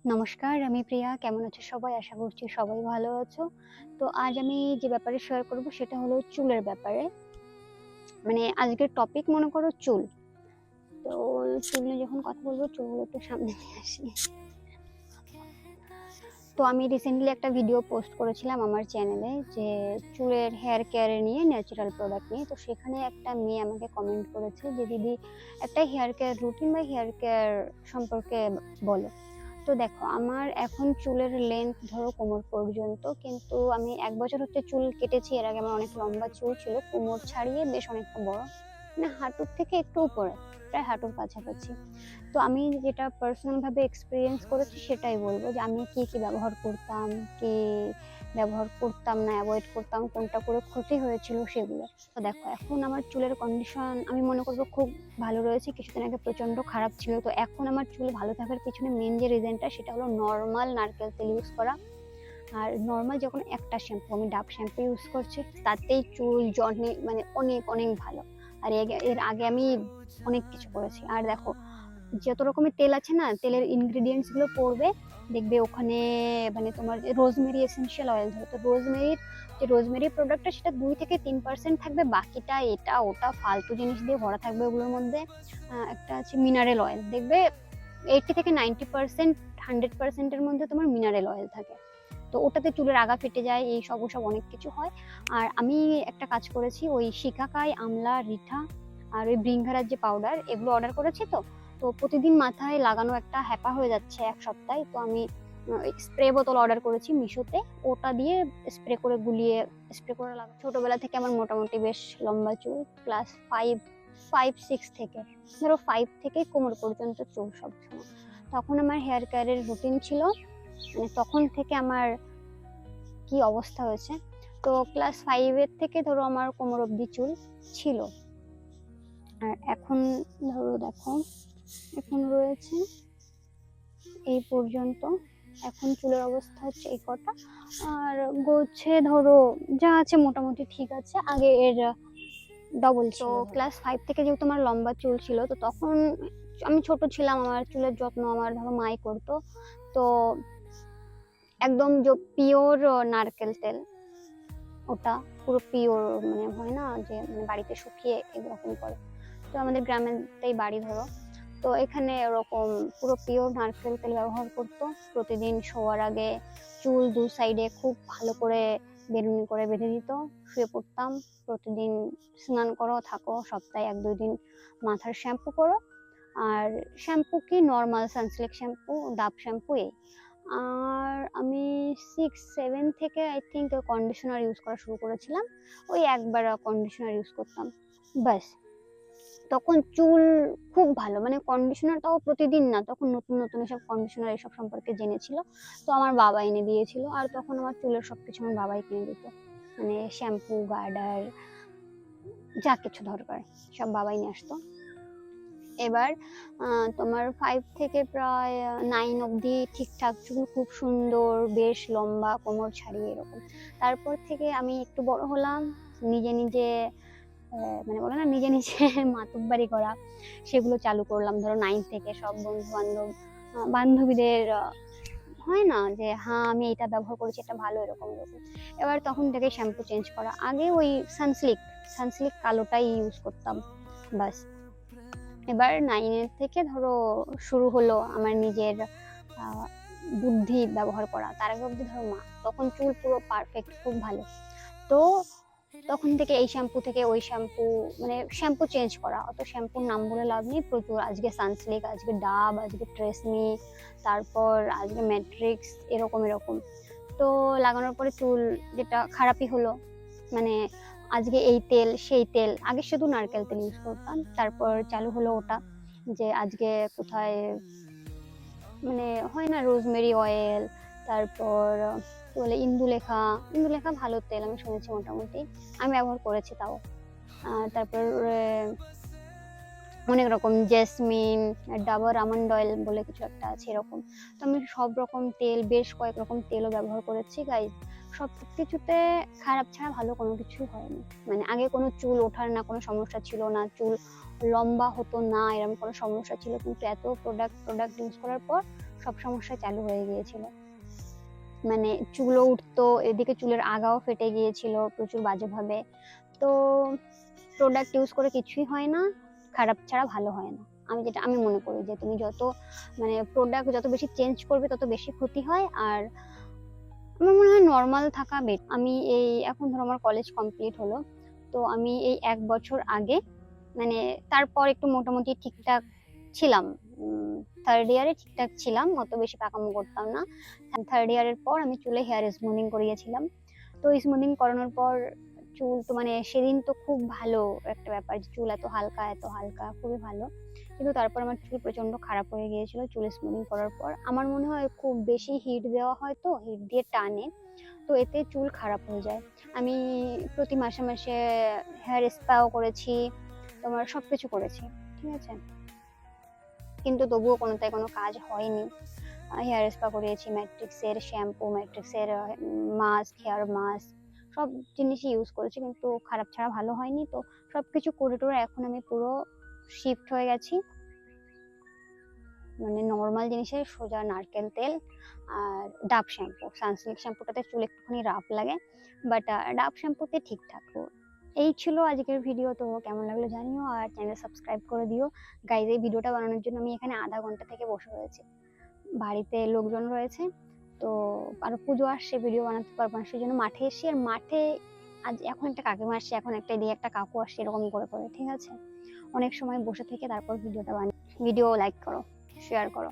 নমস্কার, আমি প্রিয়া। কেমন আছো সবাই? আশা করছি সবাই ভালো আছো। তো আজ আমি যে ব্যাপারে শেয়ার করব সেটা হলো চুলের ব্যাপারে। মানে আজকের টপিক মনে করো চুল। তো চুল নিয়ে যখন কথা বলবো চুলগুলো একটু সামনে নিয়ে আসি। তো আমি রিসেন্টলি একটা ভিডিও পোস্ট করেছিলাম আমার চ্যানেলে যে চুলের হেয়ার কেয়ার নিয়ে, ন্যাচারাল প্রোডাক্ট নিয়ে। তো সেখানে একটা মেয়ে আমাকে কমেন্ট করেছে যে দিদি একটা হেয়ার কেয়ার রুটিন বা হেয়ার কেয়ার সম্পর্কে বলো। তো দেখো, আমার এখন চুলের লেন্থ ধরো কোমর পর্যন্ত, কিন্তু আমি 1 বছর হচ্ছে চুল কেটেছি। এর আগে আমার অনেক লম্বা চুল ছিল, কোমর ছাড়িয়ে বেশ অনেকটা বড়, মানে হাঁটুর থেকে একটু উপরে, প্রায় হাঁটুর কাছাকাছি। তো আমি যেটা পার্সোনাল ভাবে এক্সপিরিয়েন্স করেছি সেটাই বলবো যে আমি কি কি ব্যবহার করতাম, কি ব্যবহার করতাম না, অ্যাভয়েড করতাম, কোনটা করে ক্ষতি হয়েছিল সেগুলো। তো দেখো, এখন আমার চুলের কন্ডিশন আমি মনে করবো খুব ভালো রয়েছে। কিছুদিন আগে প্রচন্ড খারাপ ছিল। তো এখন আমার চুল ভালো থাকার পিছনে মেন যে রিজনটা সেটা হলো নর্মাল নারকেল তেল ইউজ করা। আর নর্মাল যখন একটা শ্যাম্পু, আমি ডাব শ্যাম্পু ইউজ করছি, তাতেই চুল জন্মে মানে অনেক অনেক ভালো। আর এর আগে আমি অনেক কিছু করেছি। আর দেখো, যত রকমের তেল আছে না, তেলের ইনগ্রিডিয়েন্টস গুলো পড়বে, দেখবে ওখানে মানে তোমার রোজমেরি এসেনশিয়াল অয়েল, ধরো তো রোজমেরি প্রোডাক্টটা সেটা 2 থেকে 3% থাকবে, বাকিটা এটা ওটা ফালতু জিনিস দিয়ে ভরা থাকবে ওগুলোর মধ্যে। একটা আছে মিনারেল অয়েল, দেখবে 80 থেকে 90%, 100%-এর মধ্যে তোমার মিনারেল অয়েল থাকে। তো ওটাতে চুলের আগা ফেটে যায়, এই সব ওসব অনেক কিছু হয়। আর আমি একটা কাজ করেছি, ওই শিকাকাই, আমলা, রিঠা আর ওই ব্রিঙ্গারার যে পাউডার, এগুলো অর্ডার করেছি। তো তো প্রতিদিন মাথায় লাগানো একটা হ্যাপা হয়ে যাচ্ছে 1 সপ্তাহে। তো আমি স্প্রে বোতল অর্ডার করেছি মিশোতে, ওটা দিয়ে স্প্রে করে গুলিয়ে স্প্রে করে লাগা। ছোটবেলা থেকে আমার মোটামুটি বেশ লম্বা চুল, ক্লাস 5, 6 থেকে, ধরো 5 থেকে কোমর পর্যন্ত চুল সবসময়। তখন আমার হেয়ার কেয়ারের রুটিন ছিল, মানে তখন থেকে আমার কি অবস্থা হয়েছে। তো ক্লাস 5-এর থেকে ধরো আমার কোমর অবধি চুল ছিল। আর এখন ধরো দেখো, এখন রয়েছে এই পর্যন্ত। এখন চুলের অবস্থা হচ্ছে এই কটা। আর গোছে ধরো যা আছে মোটামুটি ঠিক আছে, আগে এর ডবল ছিল। তো ক্লাস 5 থেকে যেহেতু আমার লম্বা চুল ছিল, তো তখন আমি ছোট ছিলাম, আমার চুলের যত্ন আমার ধরো মাই করতো। তো একদম যে পিওর নারকেল তেল, ওটা পুরো পিওর, মানে হয় না যে মানে বাড়িতে শুকিয়ে এরকম করে। তো আমাদের গ্রামেতেই বাড়ি ধরো, তো এখানে ওরকম পুরো পিওর নারকেল তেল ব্যবহার করতো। প্রতিদিন শোয়ার আগে চুল 2 সাইডে খুব ভালো করে বেনুনি করে বেঁধে দিত, শুয়ে পড়তাম। প্রতিদিন স্নান করো, থাকো, সপ্তাহে 1-2 দিন মাথার শ্যাম্পু করো। আর শ্যাম্পু কি নর্মাল সানসিল্ক শ্যাম্পু, ডাব শ্যাম্পু এই। আর আমি 6-7 থেকে আই থিঙ্ক কন্ডিশনার ইউজ করা শুরু করেছিলাম। ওই একবার কন্ডিশনার ইউজ করতাম, ব্যাস। তখন চুল খুব ভালো, মানে কন্ডিশনারটাও প্রতিদিন না, তখন নতুন নতুন এসব কন্ডিশনার এসব সম্পর্কে জেনেছিল। তো আমার বাবা এনে দিয়েছিল, আর তখন আমার চুলের সবকিছু আমার বাবাই কিনে দিত, মানে শ্যাম্পু, গার্ডার, যা কিছু দরকার সব বাবাই নিয়ে আসতো। এবার তোমার 5 থেকে প্রায় 9 অবধি ঠিকঠাক চুল, খুব সুন্দর, বেশ লম্বা, কোমর ছাড়িয়ে এরকম। তারপর থেকে আমি একটু বড় হলাম, নিজে নিজে মানে বলে না নিজে নিজে মাতুব্বারি করা, সেগুলো চালু করলাম। ধরো 9 থেকে সব বন্ধু বান্ধব, বান্ধবীদের হয় না যে হ্যাঁ আমি এটা ব্যবহার করেছি, এটা ভালো, এরকম এরকম। এবার তখন থেকে শ্যাম্পু চেঞ্জ করা। আগে ওই সানসিল্ক কালোটাই ইউজ করতাম, বাস। এবার 9-এর থেকে ধরো শুরু হলো আমার নিজের বুদ্ধি ব্যবহার করা। তার আগে অব্দি ধরো মা, তখন চুল পুরো পারফেক্ট, খুব ভালো। তো তখন থেকে এই শ্যাম্পু থেকে ওই শ্যাম্পু, মানে শ্যাম্পু চেঞ্জ করা, অত শ্যাম্পুর নাম বলে লাভ নেই, প্রচুর। আজকে সানসিল্ক, আজকে ডাব, আজকে ট্রেসমি, তারপর আজকে ম্যাট্রিক্স, এরকম এরকম। তো লাগানোর পরে চুল যেটা খারাপই হলো, মানে আজকে এই তেল সেই তেল। আগে শুধু নারকেল তেল ইউজ করতাম, তারপর চালু হলো ওটা, যে আজকে কোথায় মানে হয় না রোজমেরি অয়েল, তারপর কি বলে ইন্দুলেখা ভালো তেল, আমি শুনেছি মোটামুটি, আমি ব্যবহার করেছি তাও। তারপর অনেক রকম জেসমিন, ডাবর আমন্ড অয়েল বলে কিছু একটা আছে এরকম। তো আমি সব রকম তেল, বেশ কয়েক রকম তেলও ব্যবহার করেছি গাইজ। সব কিছুতে খারাপ ছাড়া ভালো কোনো কিছুই হয়নি। মানে আগে কোনো চুল ওঠার না কোনো সমস্যা ছিল না, চুল লম্বা হতো না, এরকম কোনো সমস্যা ছিল, কিন্তু এত প্রোডাক্ট ইউজ করার পর সব সমস্যা চালু হয়ে গিয়েছিল। মানে চুলও উঠতো, এদিকে চুলের আগাও ফেটে গিয়েছিল প্রচুর বাজেভাবে। তো প্রোডাক্ট ইউজ করে কিছুই হয় না, খারাপ ছাড়া ভালো হয় না। আমি মনে করি যে তুমি যত মানে প্রোডাক্ট যত বেশি চেঞ্জ করবে তত বেশি ক্ষতি হয়। আর আমার মনে হয় নর্মাল থাকা আমি এখন ধরো আমার কলেজ কমপ্লিট হলো, তো আমি এই 1 বছর আগে মানে তারপর একটু মোটামুটি ঠিকঠাক ছিলাম। 3rd ইয়ারে ঠিকঠাক ছিলাম, অত বেশি পাকামো করতাম না। 3rd ইয়ারের পর আমি চুলে হেয়ার স্মুথিং করিয়েছিলাম। তো স্মুথিং করানোর পর চুল তো মানে সেদিন তো খুব ভালো একটা ব্যাপার, যে চুল এত হালকা খুবই ভালো। কিন্তু তারপর আমার চুল প্রচন্ড খারাপ হয়ে গিয়েছিল চুল স্মুথিং করার পর। আমার মনে হয় খুব বেশি হিট দেওয়া হয়, তো হিট দিয়ে টানে, তো এতে চুল খারাপ হয়ে যায়। আমি প্রতি মাসে মাসে হেয়ার স্পাও করেছি, তোমার সবকিছু করেছি, ঠিক আছে, কিন্তু তবুও কোনোটাই কোনো কাজ হয়নি। হেয়ার স্পা করিয়েছি, ম্যাট্রিক্সের শ্যাম্পু, ম্যাট্রিক্সের মাস্ক, হেয়ার মাস্ক, সব জিনিসই ইউজ করেছি, কিন্তু খারাপ ছাড়া ভালো হয়নি। তো সবকিছু করে টোরে এখন আমি পুরো শিফট হয়ে গেছি মানে নর্মাল জিনিসের, সোজা নারকেল তেল আর ডাব শ্যাম্পু। সানসিল্ক শ্যাম্পুটাতে চুল একটুখানি রাফ লাগে, বাট ডাব শ্যাম্পুতে ঠিকঠাক। তো এই ছিল আজকের ভিডিও। তো কেমন লাগলো জানিও, আর চ্যানেল সাবস্ক্রাইব করে দিও। গাইজ, এই ভিডিওটা বানানোর জন্য আমি এখানে আধা ঘন্টা থেকে বসে রয়েছি, বাড়িতে লোকজন রয়েছে, তো আরো পুজো আসছে, ভিডিও বানাতে পারবো না, সেই জন্য মাঠে এসেছি। আর মাঠে আজ এখন একটা কাকিমা আসছে, এখন একটা এদিকে একটা কাকু আসছে, এরকম করে করে, ঠিক আছে, অনেক সময় বসে থেকে তারপর ভিডিও লাইক করো, শেয়ার করো।